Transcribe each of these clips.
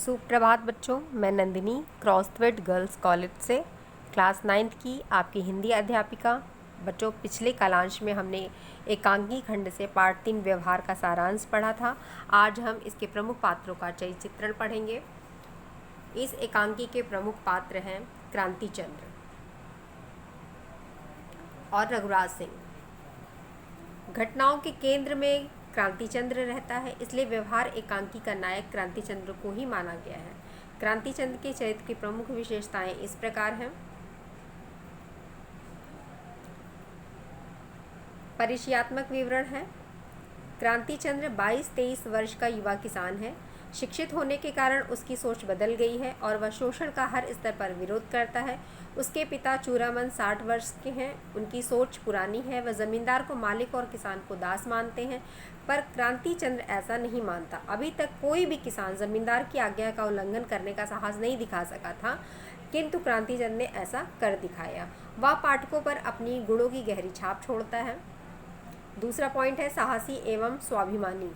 सुप्रभात बच्चों, मैं नंदिनी क्रॉसवेट गर्ल्स कॉलेज से क्लास 9th की आपकी हिंदी अध्यापिका। बच्चों, पिछले कालांश में हमने एकांकी खंड से पार्ट 3 व्यवहार का सारांश पढ़ा था। आज हम इसके प्रमुख पात्रों का चित्रण पढ़ेंगे। इस एकांकी के प्रमुख पात्र हैं क्रांति चंद्र और रघुराज सिंह। घटनाओं के केंद्र में क्रांति चंद्र रहता है, इसलिए व्यवहार एकांकी का नायक क्रांति चंद्र को ही माना गया है। क्रांति चंद्र के चरित्र की प्रमुख विशेषताएं इस प्रकार हैं। परिचयात्मक विवरण है। क्रांति चंद्र 22-23 वर्ष का युवा किसान है। शिक्षित होने के कारण उसकी सोच बदल गई है और वह शोषण का हर स्तर पर विरोध करता है। उसके पिता चूरामन 60 वर्ष के हैं। उनकी सोच पुरानी है। वह जमींदार को मालिक और किसान को दास मानते हैं, पर क्रांति चंद्र ऐसा नहीं मानता। अभी तक कोई भी किसान जमींदार की आज्ञा का उल्लंघन करने का साहस नहीं दिखा सका था, किंतु क्रांति चंद्र ने ऐसा कर दिखाया। वह पाठकों पर अपनी गुणों की गहरी छाप छोड़ता है। दूसरा पॉइंट है साहसी एवं स्वाभिमानी।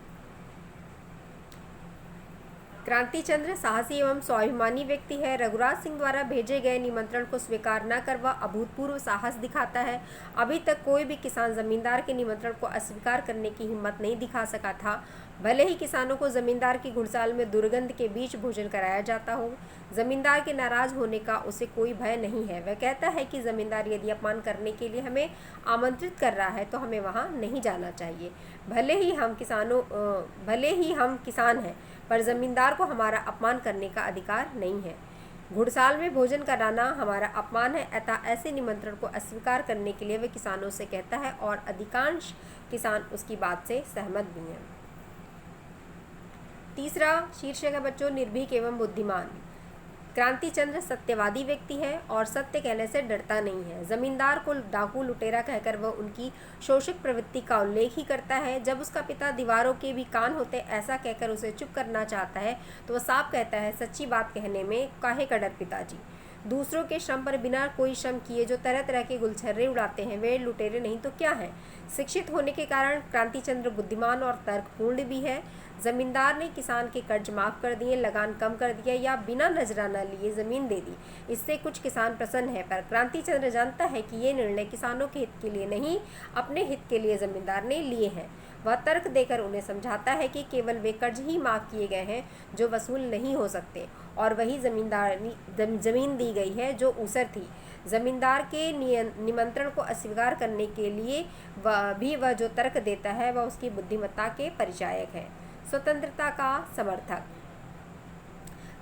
क्रांति चंद्र साहसी एवं स्वाभिमानी व्यक्ति है। रघुराज सिंह द्वारा भेजे गए निमंत्रण को स्वीकार न कर वह अभूतपूर्व साहस दिखाता है। अभी तक कोई भी किसान जमींदार के निमंत्रण को अस्वीकार करने की हिम्मत नहीं दिखा सका था। भले ही किसानों को जमींदार की घुड़साल में दुर्गंध के बीच भोजन कराया जाता हो, जमींदार के नाराज होने का उसे कोई भय नहीं है। वह कहता है कि जमींदार यदि अपमान करने के लिए हमें आमंत्रित कर रहा है तो हमें वहां नहीं जाना चाहिए। भले ही हम किसान हैं, पर जमींदार को हमारा अपमान करने का अधिकार नहीं है। घुड़साल में भोजन कराना हमारा अपमान है, अतः ऐसे निमंत्रण को अस्वीकार करने के लिए वह किसानों से कहता है और अधिकांश किसान उसकी बात से सहमत भी हैं। तीसरा शीर्षक है बच्चों निर्भीक एवं बुद्धिमान। क्रांति चंद्र सत्यवादी व्यक्ति है और सत्य कहने से डरता नहीं है। जमींदार को डाकू लुटेरा कहकर वह उनकी शोषक प्रवृत्ति का उल्लेख ही करता है। जब उसका पिता दीवारों के भी कान होते ऐसा कहकर उसे चुप करना चाहता है तो वह साफ कहता है, सच्ची बात कहने में काहे का डर पिताजी। दूसरों के श्रम पर बिना कोई श्रम किए जो तरह तरह के गुलछर्रे उड़ाते हैं वे लुटेरे नहीं तो क्या है। शिक्षित होने के कारण क्रांति चंद्र बुद्धिमान और तर्कपूर्ण भी है। जमींदार ने किसान के कर्ज माफ कर दिए, लगान कम कर दिया या बिना नजराना लिए जमीन दे दी। इससे कुछ किसान प्रसन्न है, पर क्रांति चंद्र जानता है कि ये निर्णय किसानों के हित के लिए नहीं, अपने हित के लिए जमींदार ने लिए हैं। वह तर्क देकर उन्हें समझाता है कि केवल वे कर्ज ही माफ किए गए हैं जो वसूल नहीं हो सकते, और वही जमीन दी गई है जो ऊसर थी। जमींदार के निमंत्रण को अस्वीकार करने के लिए वह जो तर्क देता है वह उसकी बुद्धिमत्ता के परिचायक है। स्वतंत्रता का समर्थक।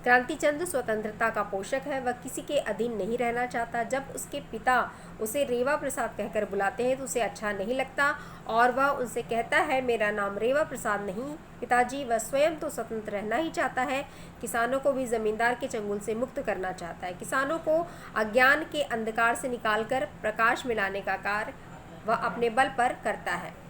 क्रांति चंद्र स्वतंत्रता का पोषक है। वह किसी के अधीन नहीं रहना चाहता। जब उसके पिता उसे रेवा प्रसाद कहकर बुलाते हैं तो उसे अच्छा नहीं लगता और वह उनसे कहता है, मेरा नाम रेवा प्रसाद नहीं पिताजी। वह स्वयं तो स्वतंत्र रहना ही चाहता है, किसानों को भी जमींदार के चंगुल से मुक्त करना चाहता है। किसानों को अज्ञान के अंधकार से निकालकर प्रकाश में लाने का कार्य वह अपने बल पर करता है।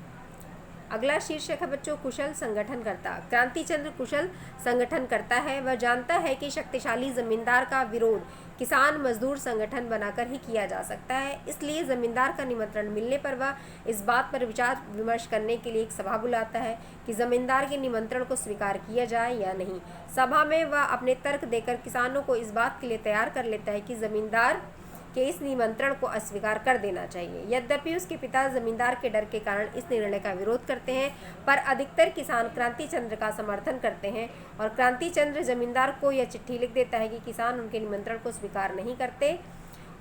अगला शीर्षक है बच्चों कुशल संगठनकर्ता। क्रांति चंद्र कुशल संगठन करता है। वह जानता है कि शक्तिशाली जमींदार का विरोध किसान मजदूर संगठन बनाकर ही किया जा सकता है, इसलिए जमींदार का निमंत्रण मिलने पर वह इस बात पर विचार विमर्श करने के लिए एक सभा बुलाता है कि जमींदार के निमंत्रण को स्वीकार किया जाए या नहीं। सभा में वह अपने तर्क देकर किसानों को इस बात के लिए तैयार कर लेता है कि जमींदार के इस निमंत्रण को अस्वीकार कर देना चाहिए। यद्यपि उसके पिता जमींदार के डर के कारण इस निर्णय का विरोध करते हैं, पर अधिकतर किसान क्रांति चंद्र का समर्थन करते हैं और क्रांति चंद्र जमींदार को यह चिट्ठी लिख देता है कि किसान उनके निमंत्रण को स्वीकार नहीं करते।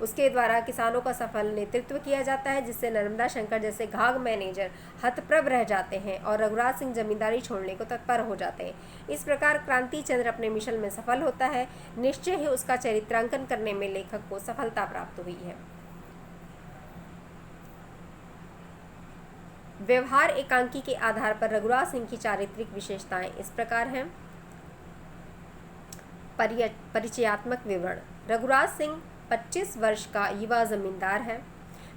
उसके द्वारा किसानों का सफल नेतृत्व किया जाता है, जिससे नर्मदा शंकर जैसे घाघ मैनेजर हतप्रभ रह जाते हैं और रघुराज सिंह जमींदारी छोड़ने को तत्पर हो जाते हैं। इस प्रकार क्रांति चंद्र अपने मिशन में सफल होता है। निश्चय ही उसका चरित्रांकन करने में लेखक को सफलता प्राप्त हुई है। व्यवहार एकांकी के आधार पर रघुराज सिंह की चारित्रिक विशेषताएं इस प्रकार हैं। परिचयात्मक विवरण। रघुराज सिंह 25 वर्ष का युवा जमींदार है।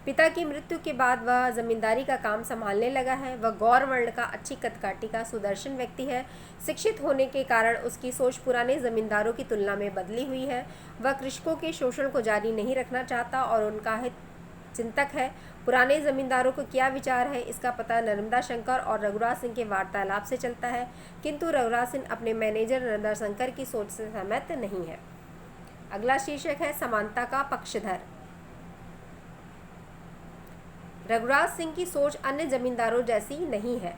पिता की मृत्यु के बाद वह जमींदारी का काम संभालने लगा है। वह गौर वर्ण का, अच्छी कदकाठी का, सुदर्शन व्यक्ति है। शिक्षित होने के कारण उसकी सोच पुराने जमींदारों की तुलना में बदली हुई है। वह कृषकों के शोषण को जारी नहीं रखना चाहता और उनका हित चिंतक है। पुराने जमींदारों को क्या विचार है, इसका पता नर्मदा शंकर और रघुराज सिंह के वार्तालाप से चलता है, किंतु रघुराज सिंह अपने मैनेजर नर्मदा शंकर की सोच से सहमत नहीं है। अगला शीर्षक है समानता का पक्षधर। रघुराज सिंह की सोच अन्य जमींदारों जैसी नहीं है।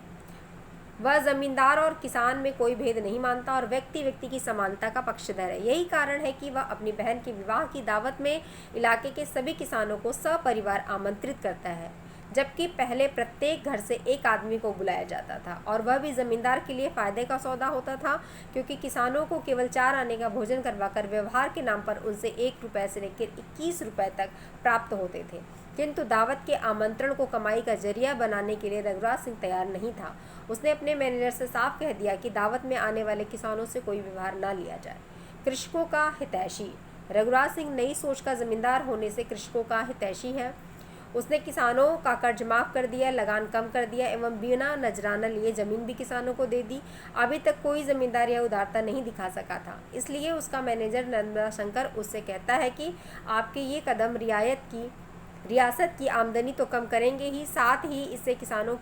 वह जमींदार और किसान में कोई भेद नहीं मानता और व्यक्ति व्यक्ति की समानता का पक्षधर है। यही कारण है कि वह अपनी बहन के विवाह की दावत में इलाके के सभी किसानों को सपरिवार आमंत्रित करता है, जबकि पहले प्रत्येक घर से एक आदमी को बुलाया जाता था और वह भी जमींदार के लिए फायदे का सौदा होता था, क्योंकि किसानों को केवल 4 आने का भोजन करवाकर व्यवहार के नाम पर उनसे 1 रुपये से लेकर 21 रुपये तक प्राप्त होते थे। किंतु दावत के आमंत्रण को कमाई का जरिया बनाने के लिए रघुराज सिंह तैयार नहीं था। उसने अपने मैनेजर से साफ कह दिया कि दावत में आने वाले किसानों से कोई व्यवहार न लिया जाए। कृषकों का हितैषी। रघुराज सिंह नई सोच का जमींदार होने से कृषकों का हितैषी है। उसने किसानों का कर्ज माफ कर दिया, लगान कम कर दिया एवं बिना नजराना लिए जमीन भी किसानों को दे दी। अभी तक कोई जमींदार यह उदारता नहीं दिखा सका था। इसलिए उसका मैनेजर नर्मदा शंकर उससे कहता है कि आपके ये कदम रियासत की आमदनी तो कम करेंगे ही, साथ ही इससे किसानों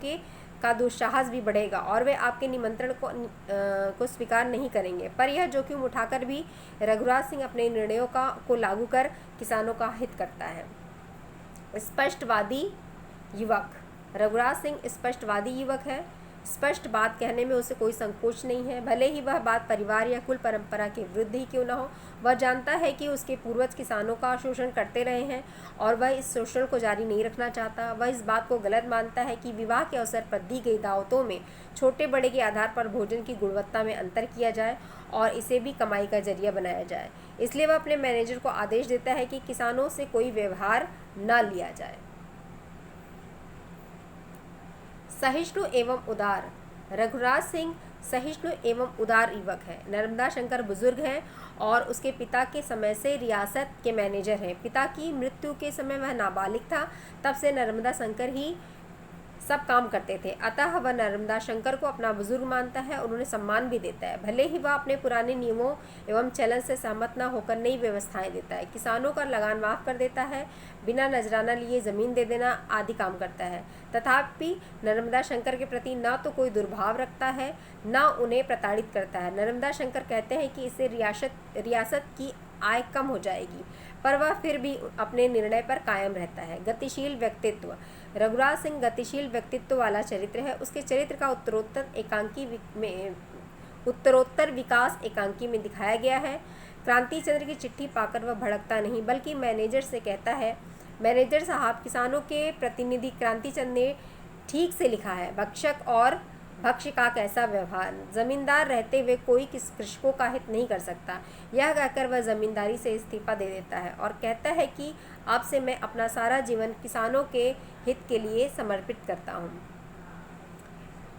का दुस्साहस भी बढ़ेगा और वे आपके निमंत्रण को स्वीकार नहीं करेंगे। पर यह जोखिम उठाकर भी रघुराज सिंह अपने निर्णयों को लागू कर किसानों का हित करता है। स्पष्टवादी युवक। रघुराज सिंह स्पष्टवादी युवक है। स्पष्ट बात कहने में उसे कोई संकोच नहीं है, भले ही वह बात परिवार या कुल परंपरा के विरुद्ध ही क्यों न हो। वह जानता है कि उसके पूर्वज किसानों का शोषण करते रहे हैं और वह इस शोषण को जारी नहीं रखना चाहता। वह इस बात को गलत मानता है कि विवाह के अवसर पर दी गई दावतों में छोटे बड़े के आधार पर भोजन की गुणवत्ता में अंतर किया जाए और इसे भी कमाई का जरिया बनाया जाए। इसलिए वह अपने मैनेजर को आदेश देता है कि किसानों से कोई व्यवहार न लिया जाए। सहिष्णु एवं उदार। रघुराज सिंह सहिष्णु एवं उदार युवक है। नर्मदा शंकर बुजुर्ग हैं और उसके पिता के समय से रियासत के मैनेजर हैं। पिता की मृत्यु के समय वह नाबालिग था, तब से नर्मदा शंकर ही सब काम करते थे। अतः वह नर्मदा शंकर को अपना बुजुर्ग मानता है और उन्हें सम्मान भी देता है, भले ही वह अपने पुराने नियमों एवं चलन से सहमत न होकर नई व्यवस्थाएं देता है। किसानों का लगान माफ कर देता है, बिना नजराना लिए जमीन दे देना आदि काम करता है। तथापि नर्मदा शंकर के प्रति न तो कोई दुर्भाव रखता है, न उन्हें प्रताड़ित करता है। नर्मदा शंकर कहते हैं कि इससे रियासत की आय कम हो जाएगी, पर वह फिर भी अपने निर्णय पर कायम रहता है। गतिशील व्यक्तित्व। रघुराज सिंह गतिशील व्यक्तित्व वाला चरित्र है। उसके चरित्र का उत्तरोत्तर विकास एकांकी में दिखाया गया है। क्रांति चंद्र की चिट्ठी पाकर वह भड़कता नहीं, बल्कि मैनेजर से कहता है, मैनेजर साहब, किसानों के प्रतिनिधि क्रांति चंद्र ने ठीक से लिखा है। भक्षक और भक्ष्य का कैसा व्यवहार। जमींदार रहते हुए कोई कृषकों का हित नहीं कर सकता। यह कहकर वह जमींदारी से इस्तीफा दे देता है और कहता है कि अब से मैं अपना सारा जीवन किसानों के हित के लिए समर्पित करता हूँ।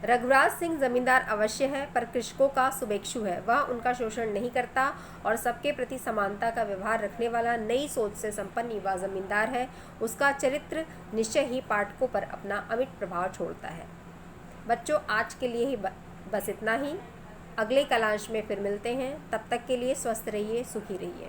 रघुराज सिंह जमींदार अवश्य है, पर कृषकों का शुभेच्छु है। वह उनका शोषण नहीं करता और सबके प्रति समानता का व्यवहार रखने वाला नई सोच से संपन्न युवा जमींदार है। उसका चरित्र निश्चय ही पाठकों पर अपना अमिट प्रभाव छोड़ता है। बच्चों, आज के लिए ही बस इतना ही। अगले कलांश में फिर मिलते हैं। तब तक के लिए स्वस्थ रहिए, सुखी रहिए।